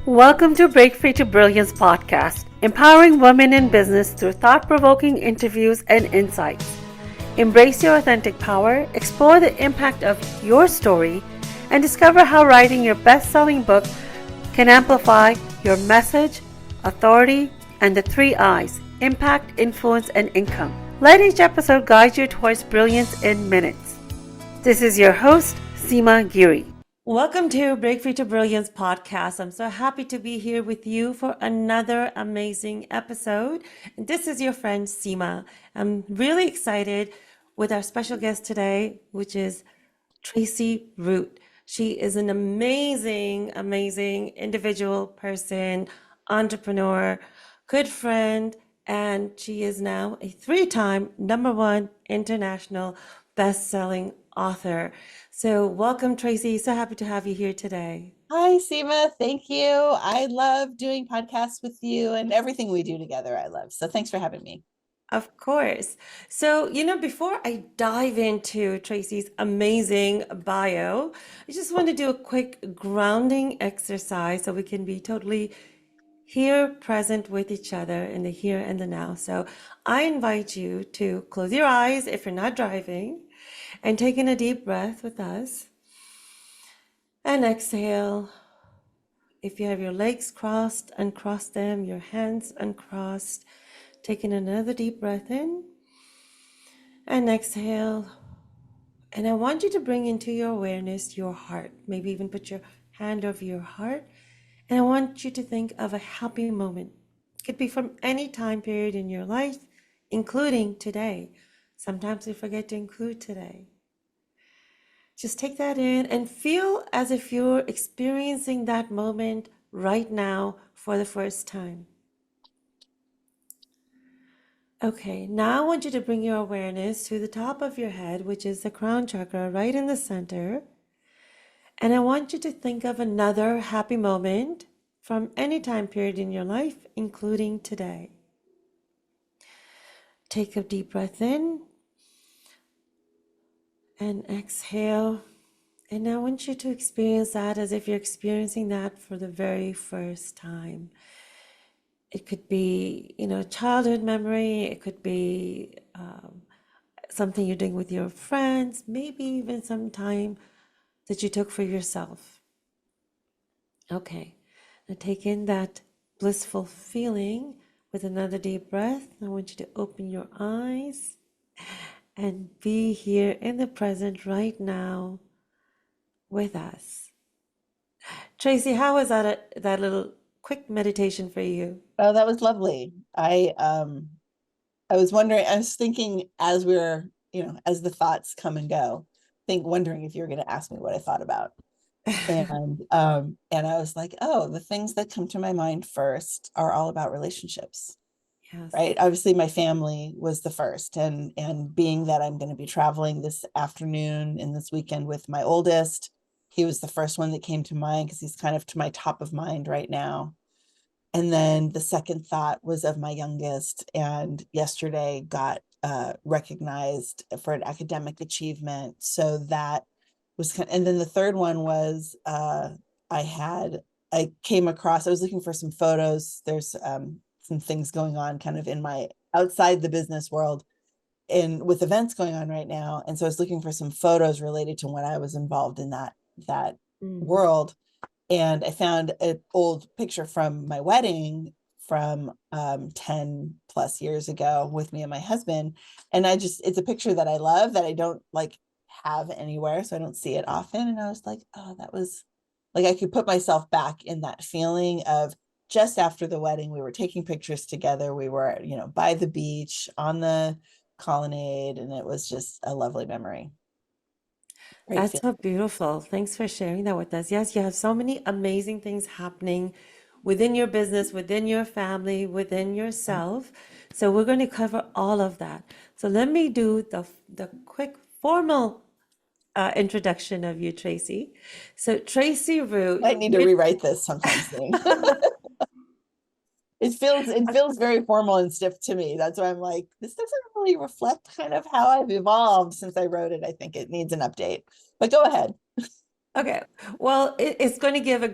Welcome to Break Free to Brilliance podcast, empowering women in business through thought-provoking interviews and insights. Embrace your authentic power, explore the impact of your story, and discover how writing your best-selling book can amplify your message, authority, and the 3 I's: impact, influence, and income. Let each episode guide you towards brilliance in minutes. This is your host, Seema Giri. Welcome to Break Free to Brilliance podcast. I'm so happy to be here with you for another amazing episode. And this is your friend Seema. I'm really excited with our special guest today, which is Tracie Root. She is an amazing individual person, entrepreneur, good friend, and she is now a 3-time #1 international best-selling author. So welcome, Tracie. So happy to have you here today. Hi, Seema. Thank you. I love doing podcasts with you and everything we do together. I love. So thanks for having me. Of course. So, before I dive into Tracie's amazing bio, I just want to do a quick grounding exercise so we can be totally here, present with each other in the here and the now. So I invite you to close your eyes if you're not driving and take in a deep breath with us. And exhale. If you have your legs crossed, uncross them, your hands uncrossed. Taking another deep breath in and exhale. And I want you to bring into your awareness your heart. Maybe even put your hand over your heart. And I want you to think of a happy moment. It could be from any time period in your life, including today. Sometimes we forget to include today. Just take that in and feel as if you're experiencing that moment right now for the first time. Okay, now I want you to bring your awareness to the top of your head, which is the crown chakra right in the center. And I want you to think of another happy moment from any time period in your life, including today. Take a deep breath in and exhale. And I want you to experience that as if you're experiencing that for the very first time. It could be, a childhood memory. It could be something you're doing with your friends, maybe even some time that you took for yourself. Okay, now take in that blissful feeling with another deep breath. I want you to open your eyes and be here in the present right now with us. Tracie, how was that little quick meditation for you? Oh, that was lovely. I was wondering, I was thinking as we're, as the thoughts come and go, wondering if you were going to ask me what I thought about. And I was like, oh, the things that come to my mind first are all about relationships. Yes. Right. Obviously, my family was the first. And being that I'm going to be traveling this afternoon and this weekend with my oldest, he was the first one that came to mind because he's kind of to my top of mind right now. And then the second thought was of my youngest, and yesterday got recognized for an academic achievement. So that was and then the third one was I came across, I was looking for some photos. There's some things going on kind of in my outside the business world with events going on right now. And so I was looking for some photos related to when I was involved in that world. And I found an old picture from my wedding from 10 plus years ago with me and my husband. And it's a picture that I love that I don't have anywhere. So I don't see it often. And I was like, oh, that was I could put myself back in that feeling of just after the wedding, we were taking pictures together. We were, by the beach on the colonnade. And it was just a lovely memory. That's so beautiful. Thanks for sharing that with us. Yes, you have so many amazing things happening within your business, within your family, within yourself. So we're going to cover all of that. So let me do the quick formal introduction of you, Tracie. So Tracie Root. I need to rewrite this sometime soon. It feels very formal and stiff to me. That's why I'm like, this doesn't really reflect kind of how I've evolved since I wrote it. I think it needs an update, but go ahead. Okay. Well, it's going to give a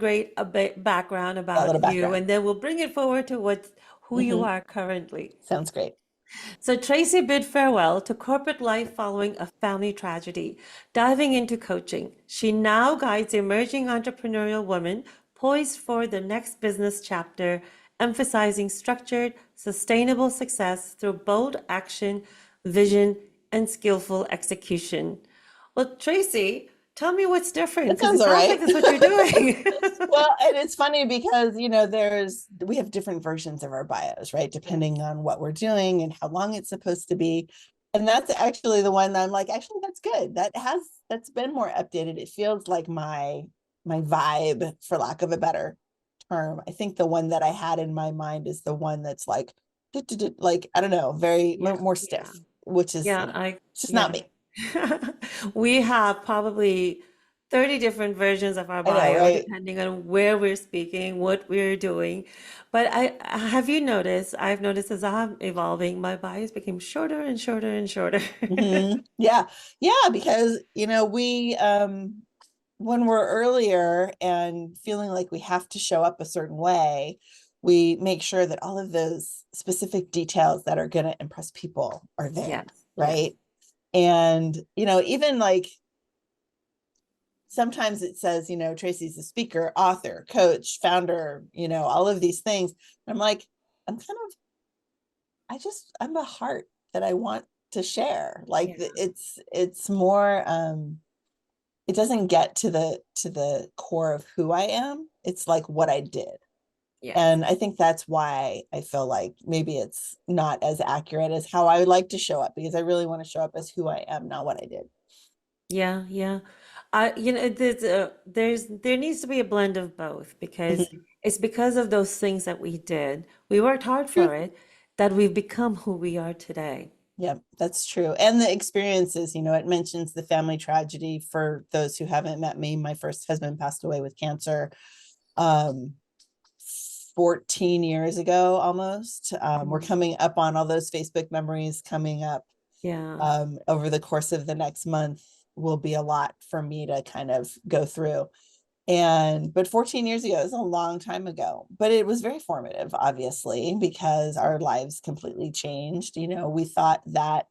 background A little about you, background. and then we'll bring it forward to who you Hmm. are currently. Sounds great. So Tracy bid farewell to corporate life following a family tragedy, diving into coaching. She now guides emerging entrepreneurial women poised for the next business chapter, emphasizing structured, sustainable success through bold action, vision, and skillful execution. Well, Tracy, tell me what's different That because sounds it all sounds right. like that's what you're doing. Well, and it's funny because, we have different versions of our bios, right? Depending on what we're doing and how long it's supposed to be. And that's actually the one that I'm like, actually, that's good. That's been more updated. It feels like my vibe, for lack of a better term. I think the one that I had in my mind is the one that's like, like, I don't know, very Yeah, more yeah. stiff, which is, Yeah, it's just not yeah. me. We have probably 30 different versions of our I know, bio, right? depending on where we're speaking, what we're doing. But have you noticed, I've noticed as I'm evolving, my bios became shorter and shorter and shorter. Hmm. Yeah. Yeah. Because, when we're earlier and feeling like we have to show up a certain way, we make sure that all of those specific details that are going to impress people are there. Yes, yes. Right. And, even like sometimes it says, Tracy's a speaker, author, coach, founder, all of these things. I'm like, I'm kind of, I'm a heart that I want to share. Like Yeah, it's more, it doesn't get to the core of who I am. It's like what I did. yes. And I think that's why I feel like maybe it's not as accurate as how I would like to show up, because I really want to show up as who I am, not what I did. Yeah, yeah. There needs to be a blend of both because Mhm. it's because of those things that we did. We worked hard True. for it that we've become who we are today. Yeah, that's true. And the experiences, it mentions the family tragedy. For those who haven't met me, my first husband passed away with cancer. Um, 14 years ago almost. We're Mm. coming up on all those Facebook memories coming up. Yeah. Over the course of the next month will be a lot for me to kind of go through. But 14 years ago is a long time ago, but it was very formative, obviously, because our lives completely changed. We thought that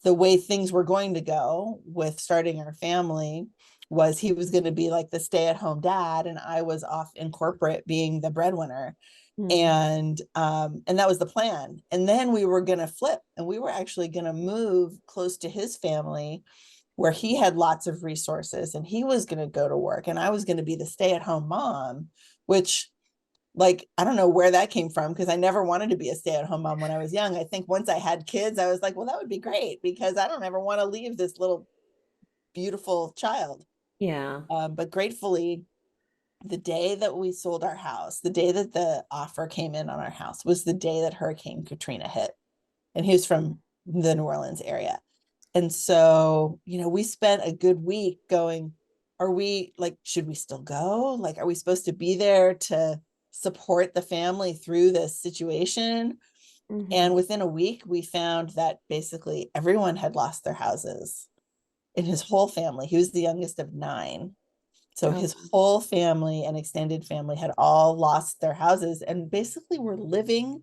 the way things were going to go with starting our family was he was going to be like the stay-at-home dad and I was off in corporate being the breadwinner. Mm. And that was the plan. And then we were going to flip, and we were actually going to move close to his family where he had lots of resources, and he was going to go to work and I was going to be the stay-at-home mom, which, like, I don't know where that came from, because I never wanted to be a stay-at-home mom when I was young. I think once I had kids, I was like, well, that would be great, because I don't ever want to leave this little beautiful child. Yeah. But gratefully, the day that we sold our house, the day that the offer came in on our house, was the day that Hurricane Katrina hit. And he was from the New Orleans area. And so, we spent a good week going, are we like, should we still go? Like, are we supposed to be there to support the family through this situation? Hmm. And within a week, we found that basically everyone had lost their houses in his whole family. He was the youngest of 9. So Oh, his whole family and extended family had all lost their houses and basically were living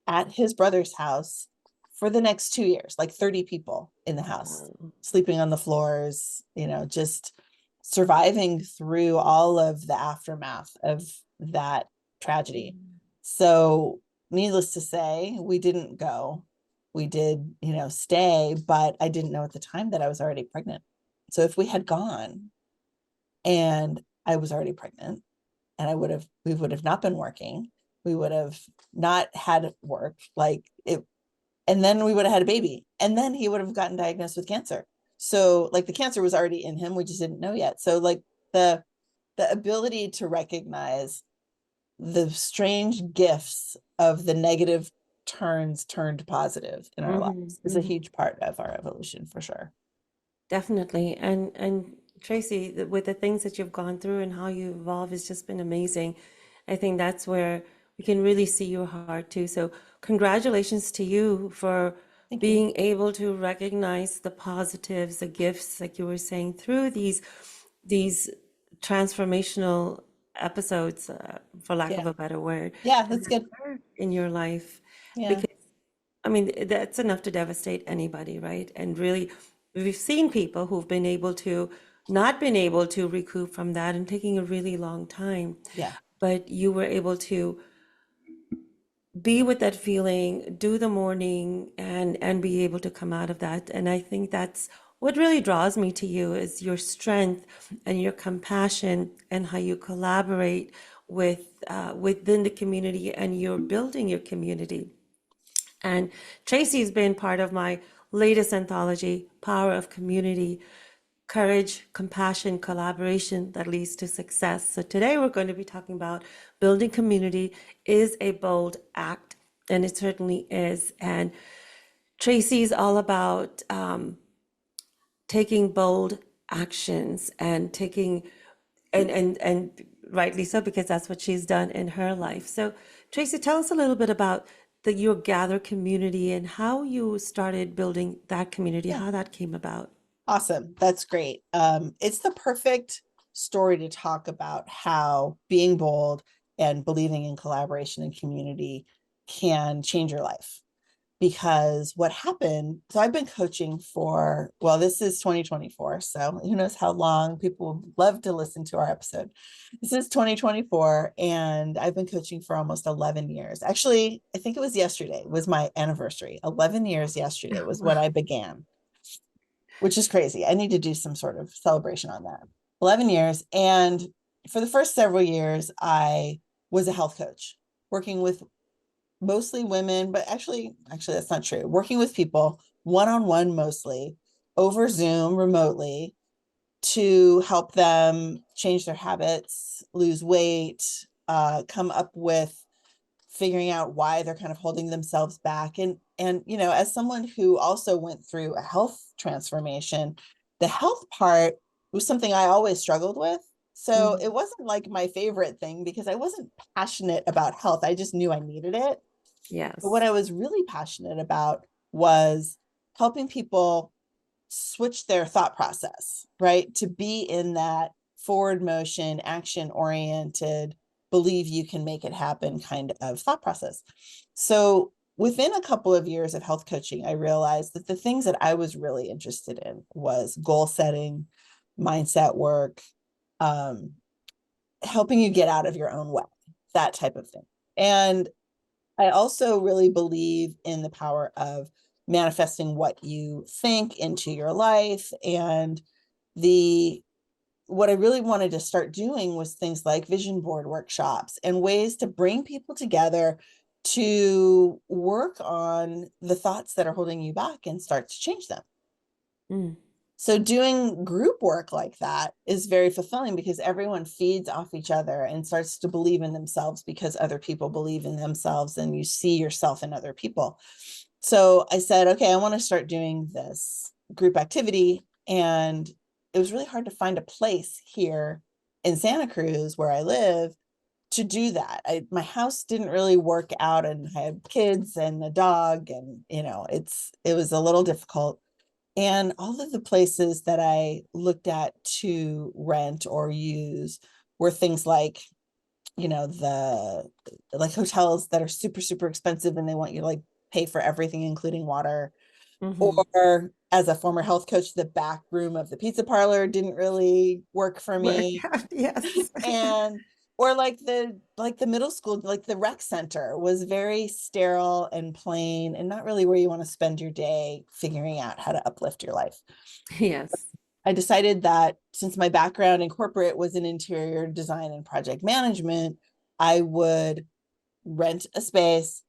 at his brother's house for the next 2 years, like 30 people in the house, wow. sleeping on the floors, just surviving through all of the aftermath of that tragedy. So, needless to say, we didn't go. We did, stay, but I didn't know at the time that I was already pregnant. So, if we had gone and I was already pregnant, and we would have not been working, we would have not had work, like it, and then we would have had a baby, and then he would have gotten diagnosed with cancer. So, like, the cancer was already in him, we just didn't know yet. So, like, the ability to recognize the strange gifts of the negative turns turned positive in our Hmm. lives is a huge part of our evolution, for sure. Definitely. And Tracy, with the things that you've gone through and how you evolve has just been amazing. I think that's where we can really see your heart too. So congratulations to you for Thank you. being able to recognize the positives, the gifts, like you were saying, through these transformational episodes, for lack Yeah. of a better word, Yeah, that's good. in your life. Yeah. Because, I mean, that's enough to devastate anybody, right? And really, we've seen people who've been able to, not been able to recoup from that and taking a really long time. Yeah. But you were able to be with that feeling, do the mourning, and be able to come out of that. And I think that's what really draws me to you is your strength and your compassion and how you collaborate with within the community and you're building your community. And Tracie's been part of my latest anthology, Power of Community, Courage, Compassion, Collaboration that leads to success. So today we're going to be talking about building community is a bold act, and it certainly is. And Tracie's all about taking bold actions and taking and rightly so because that's what she's done in her life. So Tracie, tell us a little bit about your gather community and how you started building that community, Yeah. how that came about. Awesome. That's great. It's the perfect story to talk about how being bold and believing in collaboration and community can change your life. Because what happened, so I've been coaching for, well, this is 2024. So who knows how long people would love to listen to our episode. This is 2024, and I've been coaching for almost 11 years. Actually, I think it was yesterday, was my anniversary. 11 years yesterday was when I began, which is crazy. I need to do some sort of celebration on that. 11 years. And for the first several years, I was a health coach working with mostly women, but actually that's not true. Working with people one-on-one mostly over Zoom remotely to help them change their habits, lose weight, come up with figuring out why they're kind of holding themselves back. And as someone who also went through a health transformation, the health part was something I always struggled with. So Mm, it wasn't like my favorite thing because I wasn't passionate about health. I just knew I needed it. But what yes. I was really passionate about was helping people switch their thought process, right? To be in that forward motion, action oriented, believe you can make it happen kind of thought process. So within a couple of years of health coaching, I realized that the things that I was really interested in was goal setting, mindset work, um, helping you get out of your own way, that type of thing. And I also really believe in the power of manifesting what you think into your life. And the what I really wanted to start doing was things like vision board workshops and ways to bring people together to work on the thoughts that are holding you back and start to change them. Mm, So doing group work like that is very fulfilling because everyone feeds off each other and starts to believe in themselves because other people believe in themselves and you see yourself in other people. So I said, okay, I want to start doing this group activity. And it was really hard to find a place here in Santa Cruz where I live to do that. My house didn't really work out and I had kids and a dog and it was a little difficult. And all of the places that I looked at to rent or use were things like, the like hotels that are super, super expensive and they want you to like pay for everything, including water. mm-hmm. Or as a former health coach, the back room of the pizza parlor didn't really work for Work me. out, yes. And or like the middle school, like the rec center was very sterile and plain and not really where you want to spend your day figuring out how to uplift your life. Yes. I decided that since my background in corporate was in interior design and project management, I would rent a space,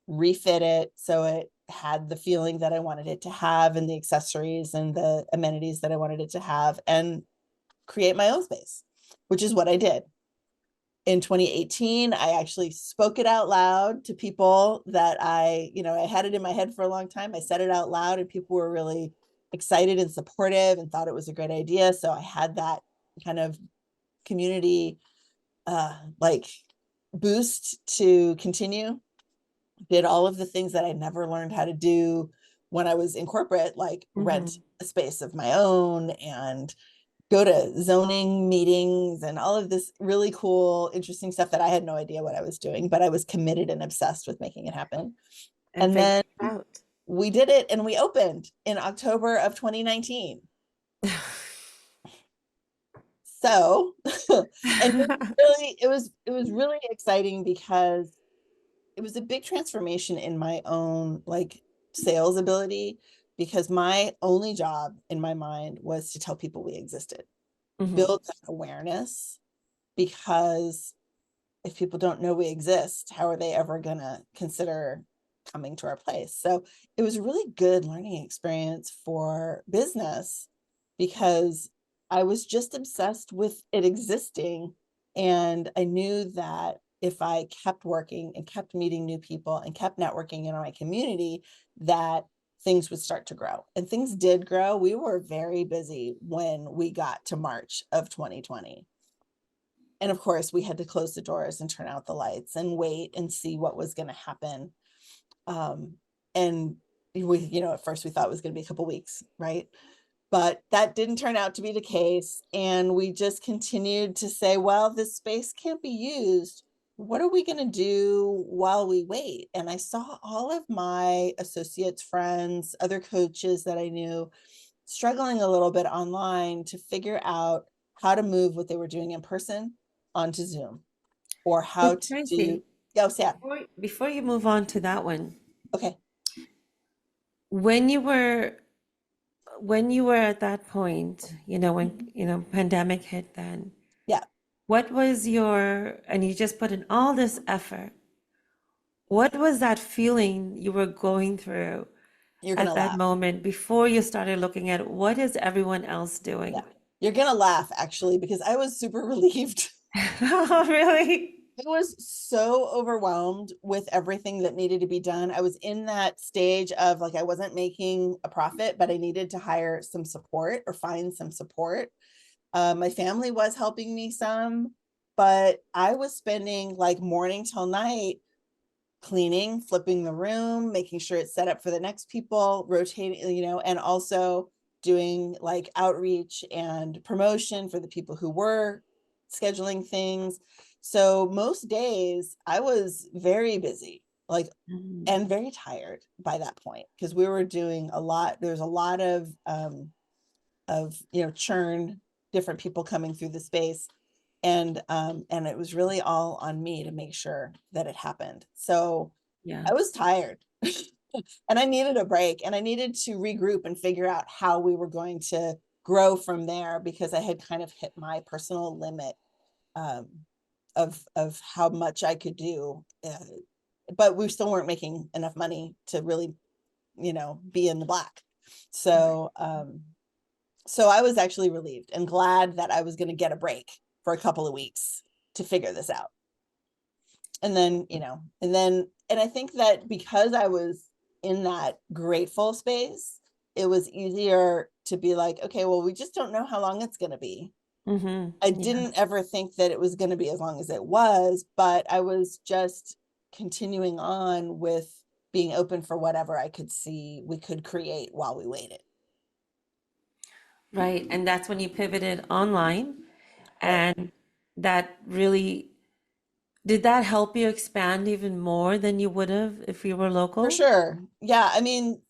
refit it so it had the feeling that I wanted it to have and the accessories and the amenities that I wanted it to have and create my own space, which is what I did. In 2018, I actually spoke it out loud to people that I had it in my head for a long time. I said it out loud and people were really excited and supportive and thought it was a great idea. So I had that kind of community like boost to continue. Did all of the things that I never learned how to do when I was in corporate, like Mm-hmm. rent a space of my own and go to zoning meetings and all of this really cool, interesting stuff that I had no idea what I was doing, but I was committed and obsessed with making it happen. And And figure then it out. we did it and we opened in October of 2019. So, and it was really exciting because it was a big transformation in my own like sales ability, because my only job in my mind was to tell people we existed, Mhm. build that awareness, because if people don't know we exist, how are they ever going to consider coming to our place? So it was a really good learning experience for business, because I was just obsessed with it existing. And I knew that if I kept working and kept meeting new people and kept networking in my community, that things would start to grow. And things did grow. We were very busy when we got to March of 2020. And of course, we had to close the doors and turn out the lights and wait and see what was going to happen. And we, at first we thought it was going to be a couple weeks, right? But that didn't turn out to be the case. And we just continued to say, well, this space can't be used. What are we going to do while we wait? And I saw all of my associates, friends, other coaches that I knew struggling a little bit online to figure out how to move what they were doing in person onto Zoom, or So how to do. Tracy, Oh, Sam. before you move on to that one, Okay. when you were when you were at that point, when pandemic hit then, Yeah, what was your, and you just put in all this effort, what was that feeling you were going through you're at gonna that laugh. moment before you started looking at what is everyone else Yeah, doing? you're gonna laugh actually, because I was super relieved. Oh, really? I was so overwhelmed with everything that needed to be done. I was in that stage of like, I wasn't making a profit, but I needed to hire some support or find some support. My family was helping me some, but I was spending like morning till night cleaning, flipping the room, making sure it's set up for the next people, rotating, and also doing like outreach and promotion for the people who were scheduling things. So most days I was very busy, like, Mhm. and very tired by that point, because we were doing a lot. There's a lot of churn, different people coming through the space, and it was really all on me to make sure that it happened. So Yeah. I was tired and I needed a break, and I needed to regroup and figure out how we were going to grow from there, because I had kind of hit my personal limit, um, of how much I could do, but we still weren't making enough money to really be in the black. Right. So I was actually relieved and glad that I was going to get a break for a couple of weeks to figure this out. And then, and I think that because I was in that grateful space, it was easier to be like, okay, well, we just don't know how long it's going to be. I Yeah. didn't ever think that it was going to be as long as it was, but I was just continuing on with being open for whatever I could see we could create while we waited. Right. And that's when you pivoted online. Right. And that really, did that help you expand even more than you would have if you were For local? sure. Yeah. I mean,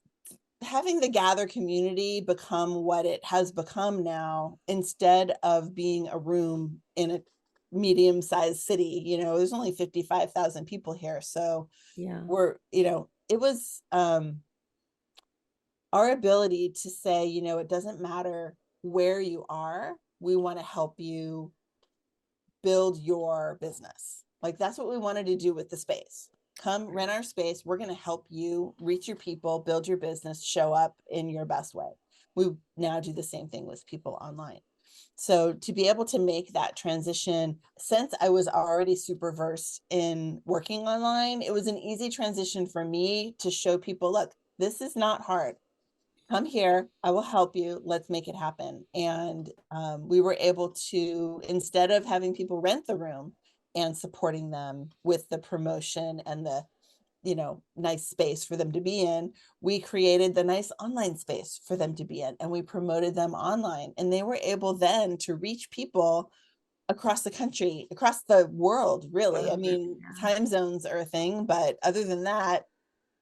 having the gather community become what it has become now, instead of being a room in a medium sized city, there's only 55,000 people here. So Yeah. it was our ability to say, it doesn't matter where you are, we want to help you build your business. Like, that's what we wanted to do with the space. Come rent our space. We're going to help you reach your people, build your business, show up in your best way. We now do the same thing with people online. So to be able to make that transition, since I was already super versed in working online, it was an easy transition for me to show people, look, this is not hard. Come here, I will help you. Let's make it happen. And we were able to, instead of having people rent the room and supporting them with the promotion and the nice space for them to be in, we created the nice online space for them to be in, and we promoted them online, and they were able then to reach people across the country, across the world, really. I mean, Yeah. time zones are a thing, but other than that,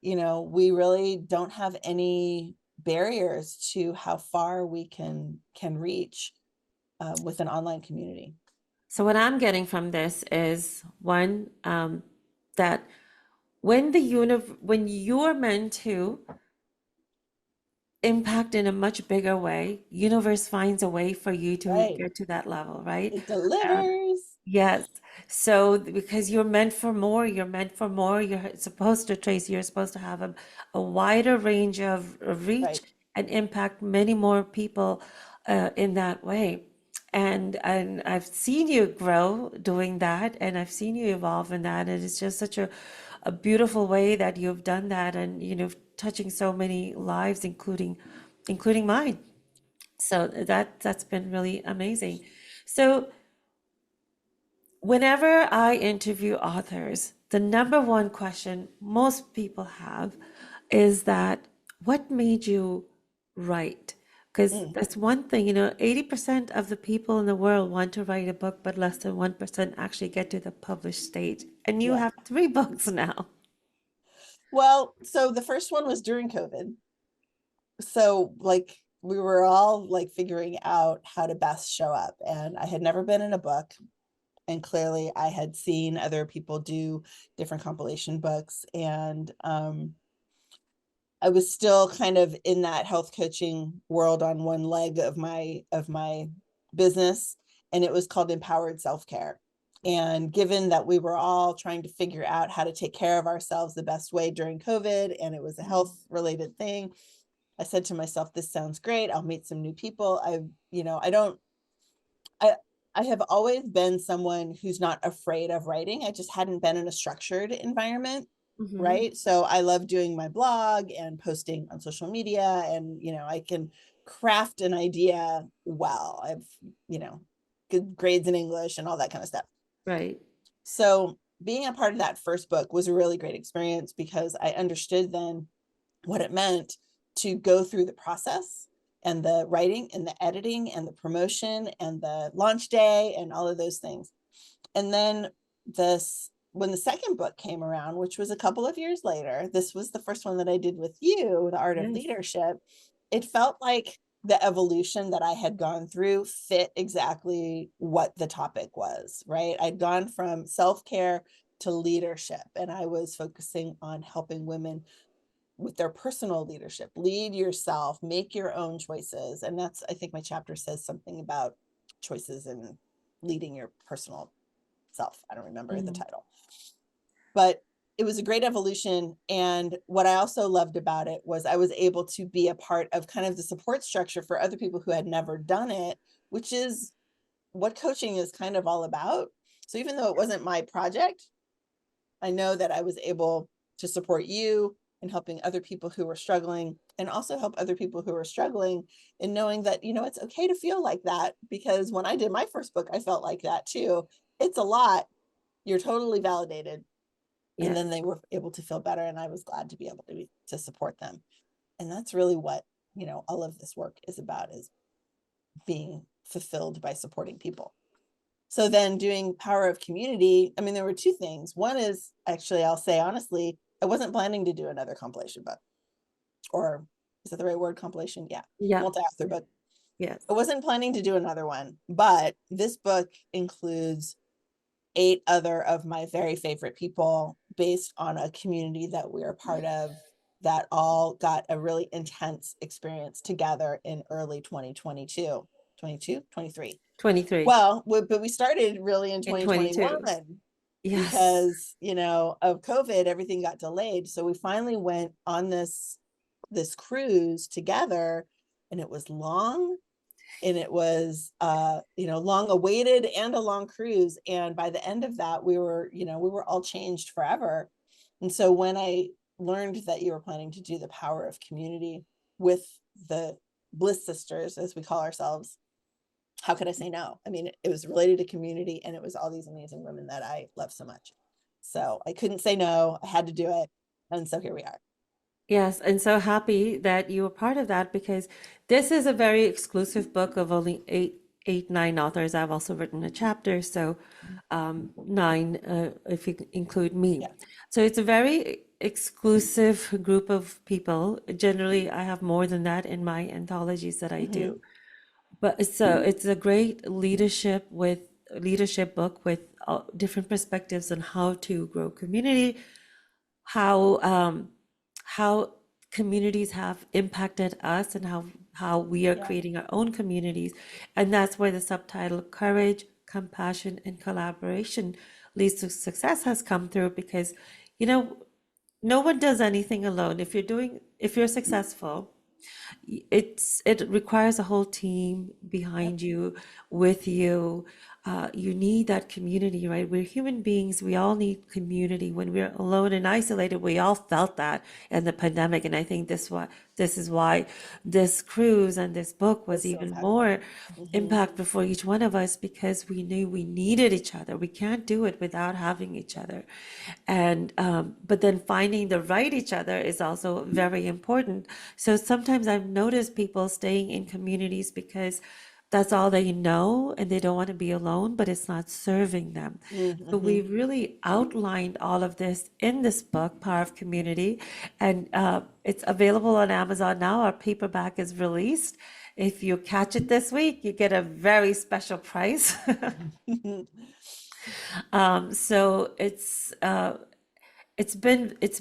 we really don't have any barriers to how far we can reach with an online community. So what I'm getting from this is one, that when you're meant to impact in a much bigger way, universe finds a way for you to Right. get to that level, right? It Um, delivers. yes. So because you're meant for more, you're meant for more. You're supposed to, Tracy, you're supposed to have a wider range of reach Right. and impact many more people in that way. And I've seen you grow doing that, and I've seen you evolve in that, and it's just such a beautiful way that you've done that, and touching so many lives, including mine. So that's been really amazing. So whenever I interview authors, the number one question most people have is that what made you write? Because Mm, that's one thing, 80% of the people in the world want to write a book, but less than 1% actually get to the published stage. And you yeah. have 3 books now. Well, so the first one was during COVID. So like we were all like figuring out how to best show up, and I had never been in a book, and clearly I had seen other people do different compilation books, and I was still kind of in that health coaching world on one leg of my business, and it was called Empowered Self-Care. And given that we were all trying to figure out how to take care of ourselves the best way during COVID, and it was a health related thing, I said to myself, this sounds great. I'll meet some new people. I don't, I, I have always been someone who's not afraid of writing. I just hadn't been in a structured environment. Hmm. Right. So I love doing my blog and posting on social media, and, I can craft an idea well. I've, good grades in English and all that kind of stuff. Right. So being a part of that first book was a really great experience, because I understood then what it meant to go through the process and the writing and the editing and the promotion and the launch day and all of those things. And then when the second book came around, which was a couple of years later, this was the first one that I did with you, The Art of Yes. Leadership. It felt like the evolution that I had gone through fit exactly what the topic was, right? I'd gone from self-care to leadership, and I was focusing on helping women with their personal leadership. Lead yourself, make your own choices. And that's, I think my chapter says something about choices and leading your personal self. I don't remember the Mhm. title, but it was a great evolution. And what I also loved about it was I was able to be a part of kind of the support structure for other people who had never done it, which is what coaching is kind of all about. So even though it wasn't my project, I know that I was able to support you in helping other people who were struggling, and also help other people who are struggling in knowing that, it's okay to feel like that, because when I did my first book, I felt like that too. It's a lot. You're totally validated. And Yes. then they were able to feel better, and I was glad to be able to support them. And that's really what, all of this work is about, is being fulfilled by supporting people. So then doing Power of Community, I mean, there were two things. One is, actually, I'll say honestly, I wasn't planning to do another compilation book, or is that the right word? Compilation? Yeah. Yeah. Multi-author book. Yes. I wasn't planning to do another one, but this book includes 8 other of my very favorite people, based on a community that we're part of, that all got a really intense experience together in early 2022, 22, 23. 23 Well, but we started really in in 22. 2021, Yes. because, of COVID, everything got delayed. So we finally went on this cruise together, and it was long, and it was long awaited, and a long cruise. And by the end of that, we were all changed forever. And so when I learned that you were planning to do the Power of Community with the Bliss Sisters, as we call ourselves, how could I say no? I mean, it was related to community, and it was all these amazing women that I love so much. So I couldn't say no. I had to do it. And so here we are. Yes, and so happy that you were part of that because this is a very exclusive book of only nine authors. I've also written a chapter, so nine if you include me. Yeah. So it's a very exclusive group of people. Generally, I have more than that in my anthologies that I Hmm. do. But it's a great leadership book with different perspectives on how to grow community, how how communities have impacted us and how we are Yeah. creating our own communities. And that's where the subtitle Courage, Compassion, and Collaboration Leads to Success has come through because, you know, no one does anything alone. If you're successful, it requires a whole team Yep. behind you, with you. You need that community, right? We're human beings. We all need community. When we're alone and isolated, we all felt that in the pandemic. And I think this is why this cruise and this book was It's so even impactful. more Hmm. impactful for each one of us because we knew we needed each other. We can't do it without having each other. And but then finding the right each other is also very important. So sometimes I've noticed people staying in communities because that's all they know and they don't want to be alone, but it's not serving them. So Hmm. we really outlined all of this in this book, Power of Community, and it's available on Amazon now. Our paperback is released. If you catch it this week, you get a very special price. So it's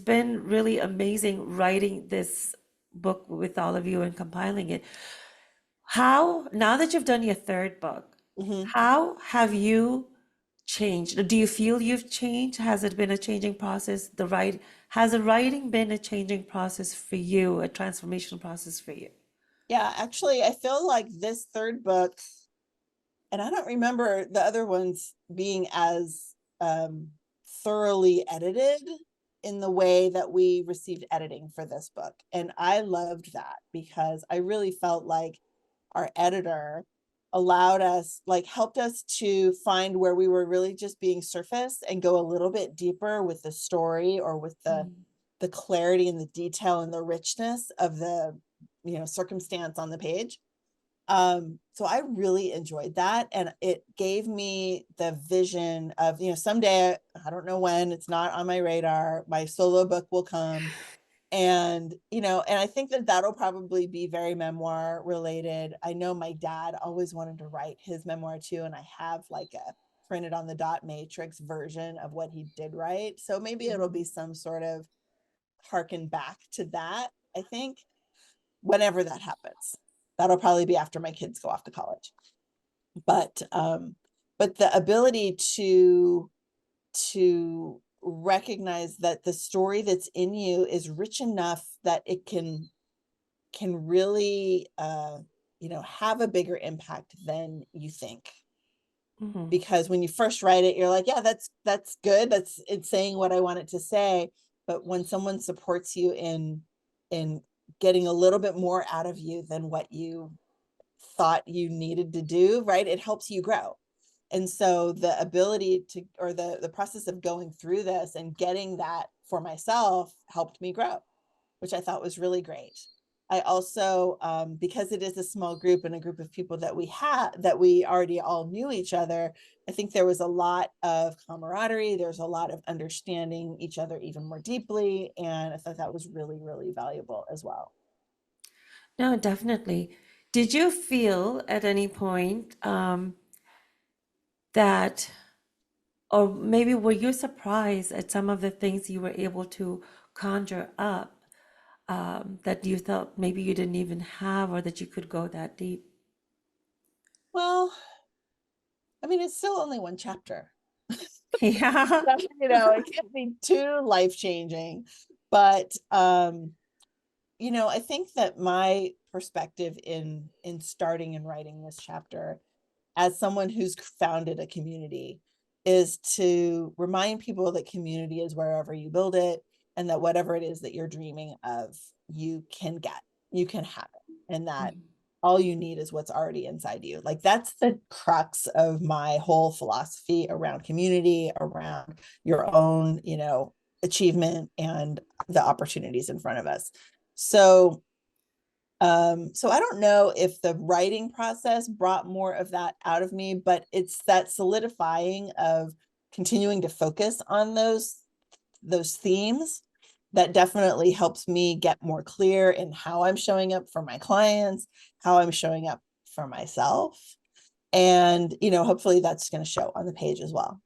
been really amazing writing this book with all of you and compiling it. How, now that you've done your third book, Hmm. how have you changed? Do you feel you've changed? Has it been a changing process? Has the writing been a changing process for you, a transformational process for you? Yeah, actually, I feel like this third book, and I don't remember the other ones being as thoroughly edited in the way that we received editing for this book. And I loved that because I really felt like our editor allowed us, like helped us to find where we were really just being surface and go a little bit deeper with the story or with the clarity and the detail and the richness of the circumstance on the page. So I really enjoyed that, and it gave me the vision of, someday, I don't know when, it's not on my radar, my solo book will come. And and I think that that'll probably be very memoir related. I know my dad always wanted to write his memoir too, and I have like a printed on the dot matrix version of what he did write, so maybe it'll be some sort of harken back to that. I think whenever that happens, that'll probably be after my kids go off to college. But the ability to recognize that the story that's in you is rich enough that it can really have a bigger impact than you think. Mhm. Because when you first write it, you're like, yeah, that's good, it's saying what I want it to say. But when someone supports you in getting a little bit more out of you than what you thought you needed to do, right, it helps you grow. And so the ability to, or the process of going through this and getting that for myself helped me grow, which I thought was really great. I also, because it is a small group and a group of people that we already all knew each other, I think there was a lot of camaraderie. There's a lot of understanding each other even more deeply. And I thought that was really, really valuable as well. No, definitely. Did you feel at any point that or maybe were you surprised at some of the things you were able to conjure up that you thought maybe you didn't even have or that you could go that deep? Well, I mean, it's still only one chapter. Yeah. It can't be too life changing. But I think that my perspective in starting and writing this chapter, as someone who's founded a community, is to remind people that community is wherever you build it, and that whatever it is that you're dreaming of, you can get, you can have it, and that all you need is what's already inside you. Like, that's the crux of my whole philosophy around community, around your own, achievement and the opportunities in front of us. So so I don't know if the writing process brought more of that out of me, but it's that solidifying of continuing to focus on those themes that definitely helps me get more clear in how I'm showing up for my clients, how I'm showing up for myself. And, hopefully that's going to show on the page as well.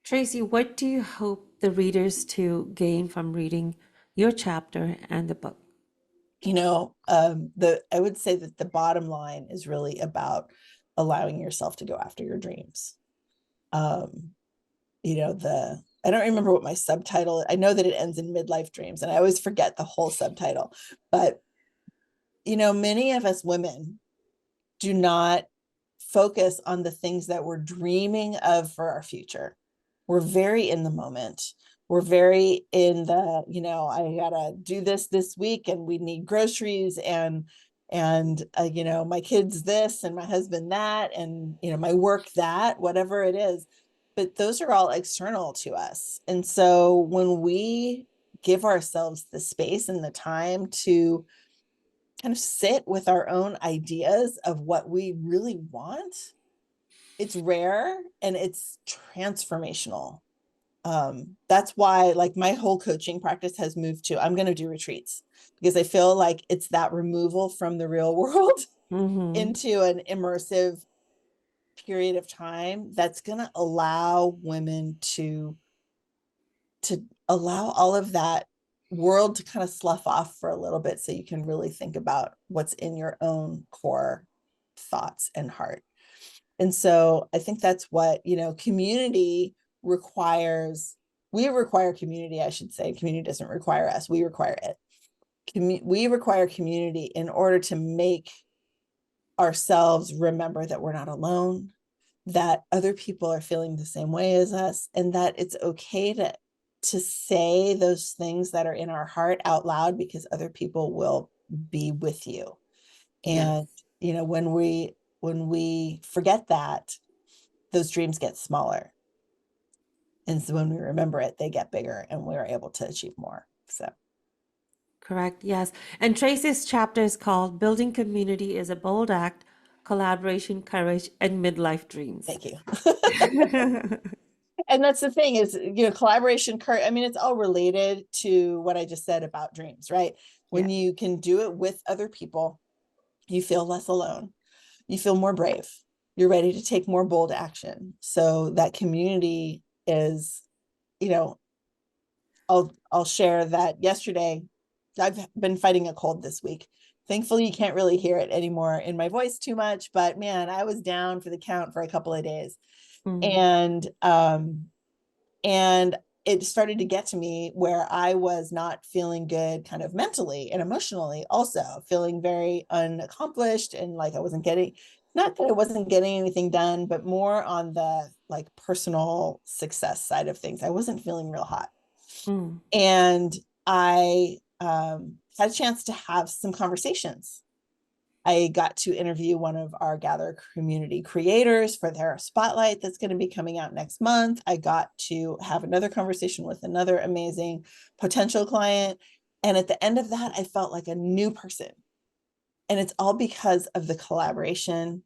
Tracie, what do you hope the readers to gain from reading your chapter and the book? I would say that the bottom line is really about allowing yourself to go after your dreams. Um, I don't remember what my subtitle, I know that it ends in midlife dreams, and I always forget the whole subtitle, but many of us women do not focus on the things that we're dreaming of for our future. We're very in the moment. We're very in the, I gotta do this week, and we need groceries, and my kids this, and my husband that, and my work that, whatever it is. But those are all external to us. And so when we give ourselves the space and the time to kind of sit with our own ideas of what we really want, it's rare and it's transformational. That's why, like, my whole coaching practice has moved to, I'm going to do retreats, because I feel like it's that removal from the real world into an immersive period of time that's going to allow women to allow all of that world to kind of slough off for a little bit, so you can really think about what's in your own core thoughts and heart. And so I think that's what, community requires. We require community, I should say. Community doesn't require us. We require it. We require community in order to make ourselves remember that we're not alone, that other people are feeling the same way as us, and that it's okay to say those things that are in our heart out loud, because other people will be with you. And, Yes. when we forget that, those dreams get smaller. And so when we remember it, they get bigger, and we're able to achieve more. So Correct. Yes. And Tracy's chapter is called Building Community is a Bold Act, Collaboration, Courage, and Midlife Dreams. thank you. And that's the thing is, collaboration, I mean, it's all related to what I just said about dreams, right? When Yeah. you can do it with other people, you feel less alone. You feel more brave. You're ready to take more bold action. So that community is, I'll share that yesterday I've been fighting a cold this week. Thankfully, you can't really hear it anymore in my voice too much, but man, I was down for the count for a couple of days. Mm. And it started to get to me where I was not feeling good, kind of mentally and emotionally, also feeling very unaccomplished, and like I wasn't getting, not that I wasn't getting anything done, but more on the like personal success side of things. I wasn't feeling real hot. Mm. And I had a chance to have some conversations. I got to interview one of our Gather community creators for their spotlight that's going to be coming out next month. I got to have another conversation with another amazing potential client. And at the end of that, I felt like a new person. And it's all because of the collaboration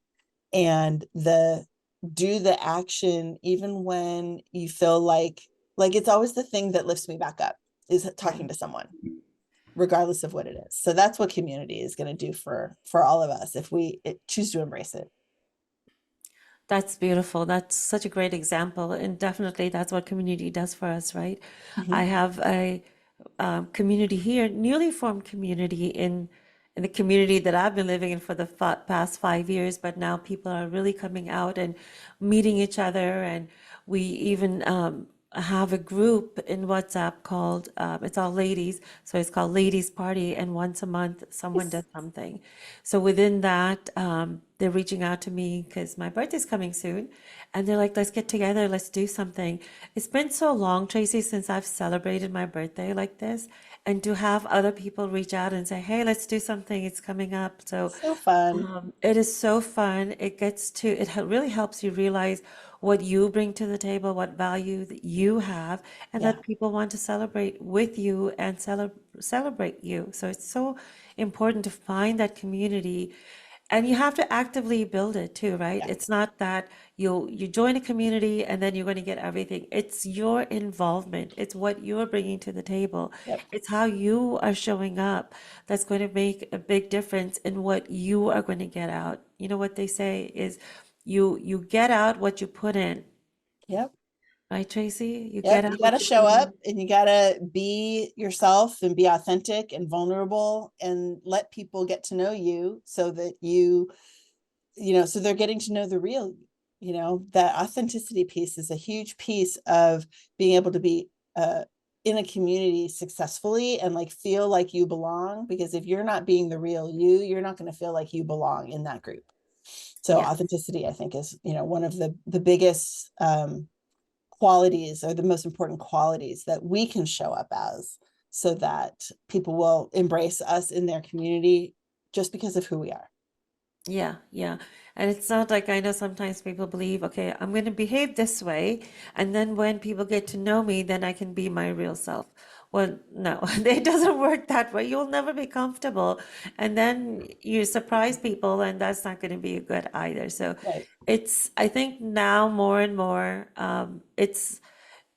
and the do the action, even when you feel like it's always the thing that lifts me back up is talking to someone, regardless of what it is. So that's what community is going to do for all of us if we choose to embrace it. That's beautiful. That's such a great example. And definitely that's what community does for us, right? I Mm-hmm. have a community here, newly formed community in the community that I've been living in for the past 5 years, but now people are really coming out and meeting each other. And we even have a group in WhatsApp called, it's all ladies, so it's called Ladies Party, and once a month someone does something. So within that, they're reaching out to me because my birthday's coming soon, and they're like, let's get together, let's do something. It's been so long, Tracy, since I've celebrated my birthday like this, and to have other people reach out and say, hey, let's do something, it's coming up. So So fun. it is so fun. It really helps you realize what you bring to the table, what value that you have, and Yeah. that people want to celebrate with you and celebrate you. So it's so important to find that community, and you have to actively build it too, right? Yeah. It's not that you join a community and then you're going to get everything. It's your involvement. It's what you're bringing to the table. Yep. It's how you are showing up that's going to make a big difference in what you are going to get out. You know what they say is you get out what you put in, Yep. right, Tracy? You get Yep. out You got to what you show put up in. and you got to be yourself and be authentic and vulnerable and let people get to know you so that so they're getting to know the real, that authenticity piece is a huge piece of being able to be in a community successfully and like feel like you belong. Because if you're not being the real you, you're not going to feel like you belong in that group. So Yeah. authenticity, I think, is, one of the biggest qualities or the most important qualities that we can show up as so that people will embrace us in their community just because of who we are. Yeah, yeah. And it's not like I know sometimes people believe, okay, I'm going to behave this way. And then when people get to know me, then I can be my real self. Well, no, it doesn't work that way. You'll never be comfortable. And then you surprise people, and that's not going to be good either. So Right. I think now more and more, it's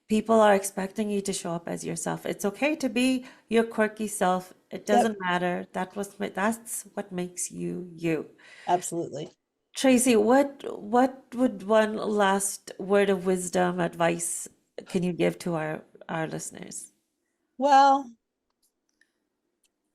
people are expecting you to show up as yourself. It's okay to be your quirky self. It Yep. doesn't matter. That's what makes you you. Absolutely. Tracy, what would one last word of wisdom, advice can you give to our listeners? Well,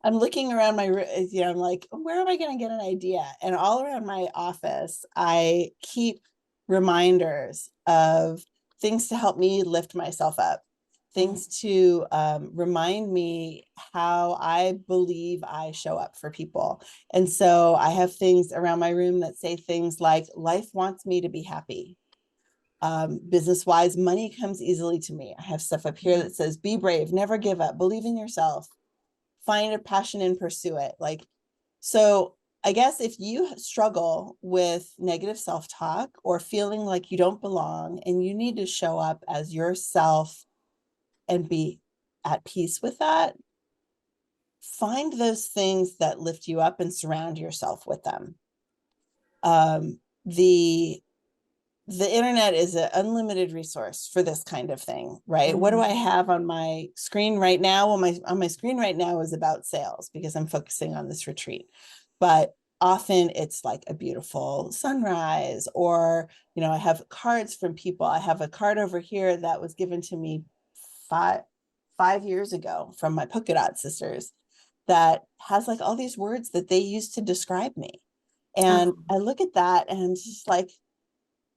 I'm looking around I'm like, where am I going to get an idea? And all around my office, I keep reminders of things to help me lift myself up, Mhm. things to remind me how I believe I show up for people. And so I have things around my room that say things like, life wants me to be happy. Business wise, money comes easily to me. I have stuff up here that says, be brave, never give up, believe in yourself, find a passion and pursue it. So I guess if you struggle with negative self-talk or feeling like you don't belong and you need to show up as yourself and be at peace with that, find those things that lift you up and surround yourself with them. Um, the the internet is an unlimited resource for this kind of thing, right? What do I Mhm. have on my screen right now? Well, on my screen right now is about sales because I'm focusing on this retreat. But often it's like a beautiful sunrise, or I have cards from people. I have a card over here that was given to me five years ago from my polka dot sisters that has like all these words that they used to describe me. And Oh, I look at that and it's just like,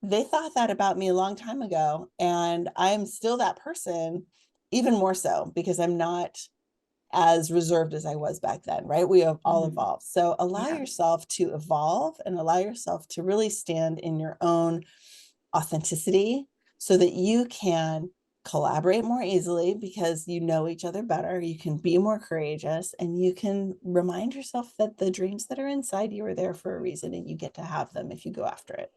they thought that about me a long time ago, and I'm still that person, even more so because I'm not as reserved as I was back then, right? We have all mhm. evolved. So allow Yeah. yourself to evolve and allow yourself to really stand in your own authenticity so that you can collaborate more easily because you know each other better. You can be more courageous and you can remind yourself that the dreams that are inside you are there for a reason and you get to have them if you go after it.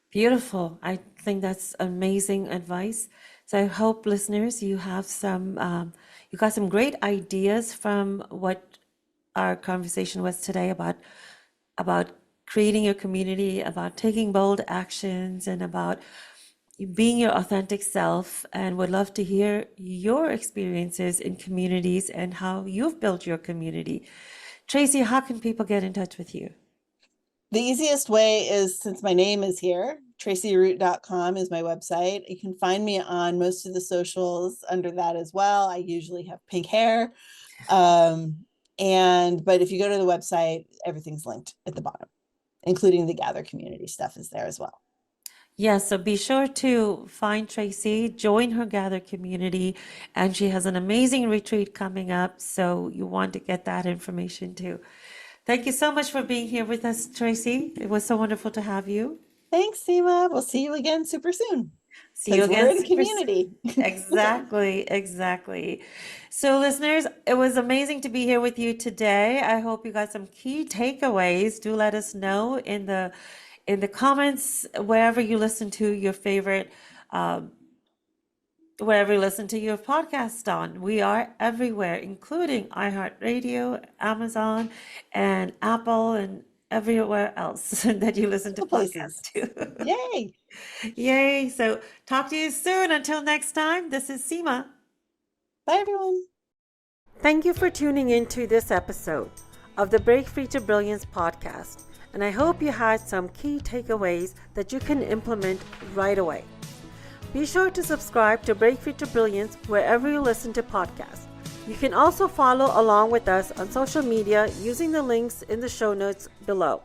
Beautiful. I think that's amazing advice. So I hope listeners, you got some great ideas from what our conversation was today about creating your community, about taking bold actions, and about being your authentic self. And would love to hear your experiences in communities and how you've built your community. Tracy, how can people get in touch with you? The easiest way is, since my name is here, tracieroot.com is my website. You can find me on most of the socials under that as well. I usually have pink hair. But if you go to the website, everything's linked at the bottom, including the Gather community stuff is there as well. Yeah, so be sure to find Tracy, join her Gather community, and she has an amazing retreat coming up. So you want to get that information too. Thank you so much for being here with us, Tracy. It was so wonderful to have you. Thanks, Seema. We'll see you again super soon See you because we're again in super soon. community. Exactly, exactly. So, listeners, it was amazing to be here with you today. I hope you got some key takeaways. Do let us know in the comments, wherever you listen to your favorite, wherever you listen to your podcast on. We are everywhere, including iHeartRadio, Amazon, and Apple, and everywhere else that you listen to All places. podcasts to. Yay. Yay. So talk to you soon. Until next time, this is Seema. Bye, everyone. Thank you for tuning in to this episode of the Break Free to Brilliance podcast. And I hope you had some key takeaways that you can implement right away. Be sure to subscribe to Break Free to Brilliance wherever you listen to podcasts. You can also follow along with us on social media using the links in the show notes below.